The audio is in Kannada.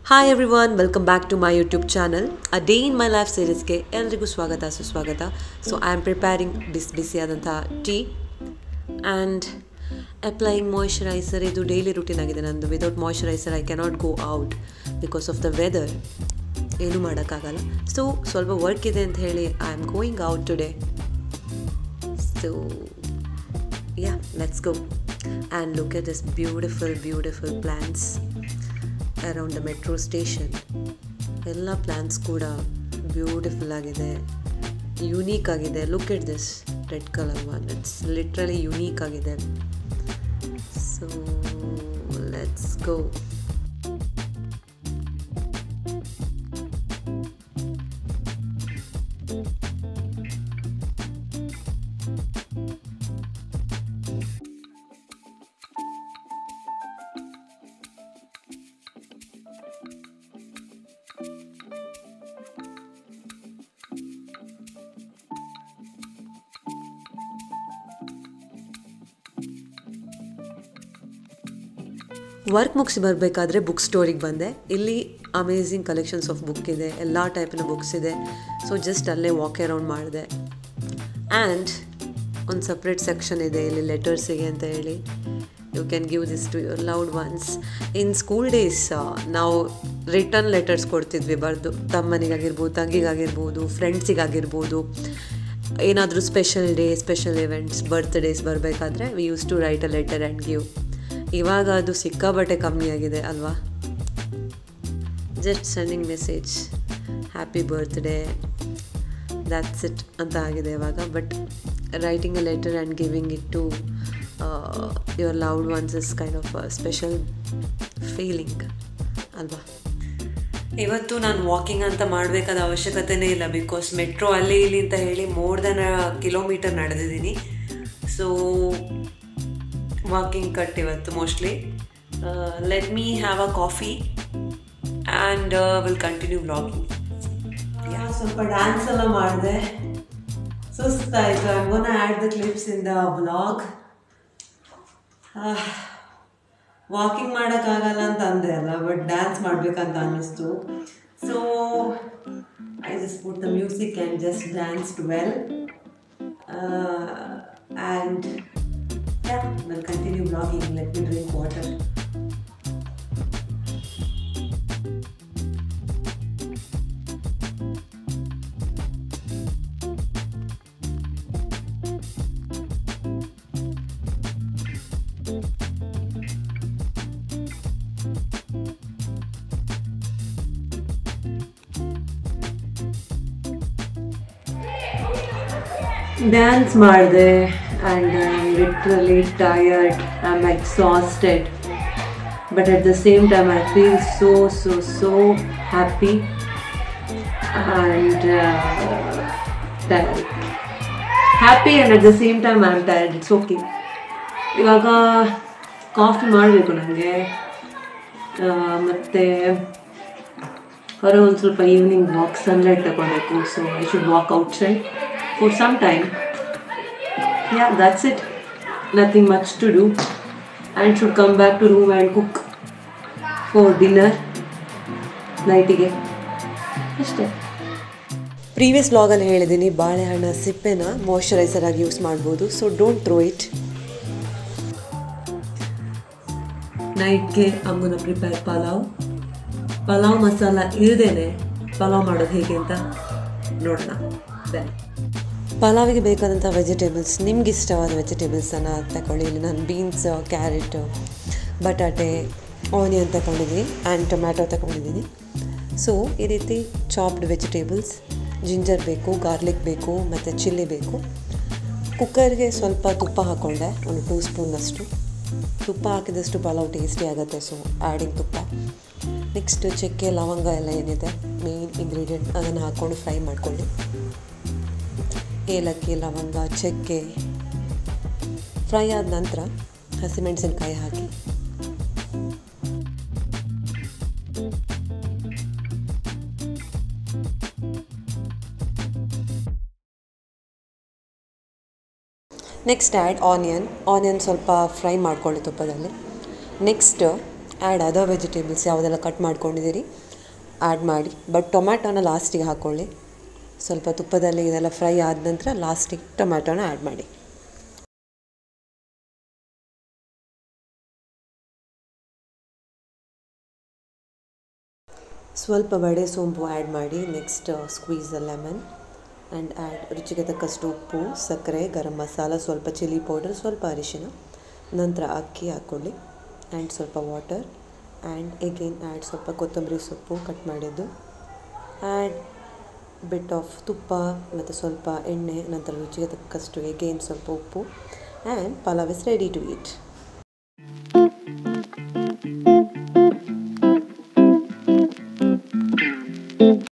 Hi everyone, welcome back to my YouTube channel. A day in my life ಸೀರೀಸ್ಗೆ ಎಲ್ರಿಗೂ ಸ್ವಾಗತ ಸುಸ್ವಾಗತ. ಸೊ ಐ ಆಮ್ ಪ್ರಿಪೇರಿಂಗ್ ಬಿಸಿಯಾದಂಥ ಟೀ ಆ್ಯಂಡ್ ಅಪ್ಲೈಯಿಂಗ್ ಮಾಯ್ಶ್ಚರೈಸರ್. ಇದು ಡೈಲಿ ರೂಟೀನ್ ಆಗಿದೆ ನಂದು. Without moisturiser I cannot go out because of the weather. ಏನೂ ಮಾಡೋಕ್ಕಾಗಲ್ಲ. ಸೊ ಸ್ವಲ್ಪ ವರ್ಕ್ ಇದೆ ಅಂತ ಹೇಳಿ I am going out today. So yeah, let's go and look at this beautiful plants around the metro station. ಎಲ್ಲ ಪ್ಲಾನ್ಸ್ ಕೂಡ ಬ್ಯೂಟಿಫುಲ್ ಆಗಿದೆ, ಯುನೀಕ್ ಆಗಿದೆ. Look at this red colour one, it's literally unique ಆಗಿದೆ. So let's go. ವರ್ಕ್ ಮುಗಿಸಿ ಬರಬೇಕಾದ್ರೆ ಬುಕ್ ಸ್ಟೋರಿಗೆ ಬಂದೆ. ಇಲ್ಲಿ ಅಮೇಝಿಂಗ್ ಕಲೆಕ್ಷನ್ಸ್ ಆಫ್ ಬುಕ್ ಇದೆ, ಎಲ್ಲ ಟೈಪಿನ ಬುಕ್ಸ್ ಇದೆ. ಸೊ ಜಸ್ಟ್ ಅಲ್ಲೇ ವಾಕ್ ಅರೌಂಡ್ ಮಾಡಿದೆ. ಆ್ಯಂಡ್ ಒಂದು ಸಪ್ರೇಟ್ ಸೆಕ್ಷನ್ ಇದೆ ಇಲ್ಲಿ ಲೆಟರ್ಸಿಗೆ ಅಂತ ಹೇಳಿ. You can give this to your loved ones. In school days ನಾವು ರಿಟರ್ನ್ ಲೆಟರ್ಸ್ ಕೊಡ್ತಿದ್ವಿ ಬರೆದು. ತಮ್ಮನಿಗಾಗಿರ್ಬೋದು, ತಂಗಿಗಾಗಿರ್ಬೋದು, ಫ್ರೆಂಡ್ಸಿಗಾಗಿರ್ಬೋದು. ಏನಾದರೂ special day, special events, birthdays ಬರಬೇಕಾದ್ರೆ we use to write a letter and give. ಇವಾಗ ಅದು ಸಿಕ್ಕಾಬಟ್ಟೆ ಕಮ್ಮಿ ಆಗಿದೆ ಅಲ್ವಾ. Just sending message, happy birthday, that's it ಅಂತ ಆಗಿದೆ ಇವಾಗ. But writing a letter and giving it to your loved ones is kind of special feeling ಅಲ್ವಾ. ಇವತ್ತು ನಾನು ವಾಕಿಂಗ್ ಅಂತ ಮಾಡಬೇಕಾದ ಅವಶ್ಯಕತೆಯೇ ಇಲ್ಲ, ಬಿಕಾಸ್ ಮೆಟ್ರೋ ಅಲ್ಲಿ ಇಲ್ಲಿ ಅಂತ ಹೇಳಿ ಮೋರ್ ದೆನ್ ಕಿಲೋಮೀಟರ್ ನಡೆದಿದ್ದೀನಿ. ಸೊ ವಾಕಿಂಗ್ ಕಟ್ ಇವತ್ತು mostly. Let me have a coffee and will continue vlogging. ಸ್ವಲ್ಪ ಡ್ಯಾನ್ಸ್ ಎಲ್ಲ ಮಾಡಿದೆ, ಸುಸ್ತಾಯಿತು. I am gonna add the clips in the vlog. Walking ಮಾಡೋಕ್ಕಾಗಲ್ಲ ಅಂತ ಅಂದೆ ಅಲ್ಲ, ಬಟ್ ಡ್ಯಾನ್ಸ್ ಮಾಡಬೇಕಂತ ಅನ್ನಿಸ್ತು. So I just put the music and just danced well. And yeah, we'll continue vlogging. Let me drink water. Dance ಮಾಡಿದೆ. And I'm literally tired, I'm exhausted, but at the same time I feel so happy and tired. Happy and at the same time I'm tired. It's okay. ಇವಾಗ ಕಾಫಿ ಮಾಡಬೇಕು ನನಗೆ. ಮತ್ತು ಹೊರ ಒಂದು ಸ್ವಲ್ಪ ಈವ್ನಿಂಗ್ ವಾಕ್, ಸನ್ಲೈಟ್ ತಗೋಬೇಕು. So I should walk outside for some time. Yeah, that's it. Nothing much to do. And should come back to room and cook for dinner ನೈಟಿಗೆ ಅಷ್ಟೇ. ಪ್ರೀವಿಯಸ್ ವ್ಲಾಗಲ್ಲಿ ಹೇಳಿದ್ದೀನಿ, ಬಾಳೆಹಣ್ಣ ಸಿಪ್ಪೆನ ಮಾಯ್ಶ್ಚರೈಸರ್ ಆಗಿ ಯೂಸ್ ಮಾಡ್ಬೋದು. So don't throw it. ನೈಟ್ಗೆ ಅಮ್ಮನ ಪ್ರಿಪೇರ್ ಪಲಾವ್ ಮಸಾಲ ಇಲ್ಲದೇನೆ ಪಲಾವ್ ಮಾಡೋದು ಹೇಗೆ ಅಂತ ನೋಡೋಣ. ಬನ್ನಿ. ಪಲಾವಿಗೆ ಬೇಕಾದಂಥ ವೆಜಿಟೇಬಲ್ಸ್, ನಿಮ್ಗೆ ಇಷ್ಟವಾದ ವೆಜಿಟೇಬಲ್ಸನ್ನು ತಗೊಳ್ಳಿ. ಇಲ್ಲಿ ನಾನು ಬೀನ್ಸ್, ಕ್ಯಾರೆಟ್, ಬಟಾಟೆ, ಆನಿಯನ್ ತಗೊಂಡಿದ್ದೀನಿ ಆ್ಯಂಡ್ ಟೊಮ್ಯಾಟೊ ತಗೊಂಡಿದ್ದೀನಿ. ಸೊ ಈ ರೀತಿ ಚಾಪ್ಡ್ ವೆಜಿಟೇಬಲ್ಸ್, ಜಿಂಜರ್ ಬೇಕು, ಗಾರ್ಲಿಕ್ ಬೇಕು ಮತ್ತು ಚಿಲ್ಲಿ ಬೇಕು. ಕುಕ್ಕರ್ಗೆ ಸ್ವಲ್ಪ ತುಪ್ಪ ಹಾಕ್ಕೊಂಡೆ, ಒಂದು 2 ಸ್ಪೂನಷ್ಟು. ತುಪ್ಪ ಹಾಕಿದಷ್ಟು ಪಲಾವ್ ಟೇಸ್ಟಿ ಆಗುತ್ತೆ. ಸೊ ಆ್ಯಡಿಂಗ್ ತುಪ್ಪ. ನೆಕ್ಸ್ಟ್ ಚಕ್ಕೆ, ಲವಂಗ ಎಲ್ಲ ಏನಿದೆ ಮೇನ್ ಇಂಗ್ರೀಡಿಯೆಂಟ್, ಅದನ್ನು ಹಾಕ್ಕೊಂಡು ಫ್ರೈ ಮಾಡಿಕೊಳ್ಳಿ. ಏಲಕ್ಕಿ, ಲವಂಗ, ಚಕ್ಕೆ ಫ್ರೈ ಆದ ನಂತರ ಹಸಿಮೆಣಸಿನ್ಕಾಯಿ ಹಾಕಿ. ನೆಕ್ಸ್ಟ್ ಆ್ಯಡ್ ಆನಿಯನ್ ಸ್ವಲ್ಪ ಫ್ರೈ ಮಾಡ್ಕೊಳ್ಳಿ ತುಪ್ಪದಲ್ಲಿ. ನೆಕ್ಸ್ಟ್ ಆ್ಯಡ್ ಅದರ್ ವೆಜಿಟೇಬಲ್ಸ್ ಯಾವುದೆಲ್ಲ ಕಟ್ ಮಾಡ್ಕೊಂಡಿದ್ದೀರಿ ಆ್ಯಡ್ ಮಾಡಿ. ಬಟ್ ಟೊಮ್ಯಾಟೋನ ಲಾಸ್ಟಿಗೆ ಹಾಕ್ಕೊಳ್ಳಿ. ಸ್ವಲ್ಪ ತುಪ್ಪದಲ್ಲಿ ಇದೆಲ್ಲ ಫ್ರೈ ಆದ ನಂತರ ಲಾಸ್ಟಿಗೆ ಟೊಮ್ಯಾಟೋನ ಆ್ಯಡ್ ಮಾಡಿ. ಸ್ವಲ್ಪ ಬಡೆ ಸೋಂಪು ಆ್ಯಡ್ ಮಾಡಿ. Next squeeze a lemon and add ರುಚಿಗೆ ತಕ್ಕಷ್ಟು ಉಪ್ಪು, ಸಕ್ಕರೆ, ಗರಂ ಮಸಾಲ, ಸ್ವಲ್ಪ ಚಿಲ್ಲಿ ಪೌಡರ್, ಸ್ವಲ್ಪ ಅರಿಶಿನ, ನಂತರ ಅಕ್ಕಿ ಹಾಕ್ಕೊಳ್ಳಿ ಆ್ಯಂಡ್ ಸ್ವಲ್ಪ ವಾಟರ್ ಆ್ಯಂಡ್ ಎಗೇನ್ ಆ್ಯಡ್ ಸ್ವಲ್ಪ ಕೊತ್ತಂಬರಿ ಸೊಪ್ಪು ಕಟ್ ಮಾಡಿದ್ದು, ಆ್ಯಡ್ ಬಿಟ್ ಆಫ್ ತುಪ್ಪ ಮತ್ತು ಸ್ವಲ್ಪ ಎಣ್ಣೆ, ನಂತರ ರುಚಿಗೆ ತಕ್ಕಷ್ಟು ಎಗೇನ್ ಸ್ವಲ್ಪ ಉಪ್ಪು, and pulao is ready to heat.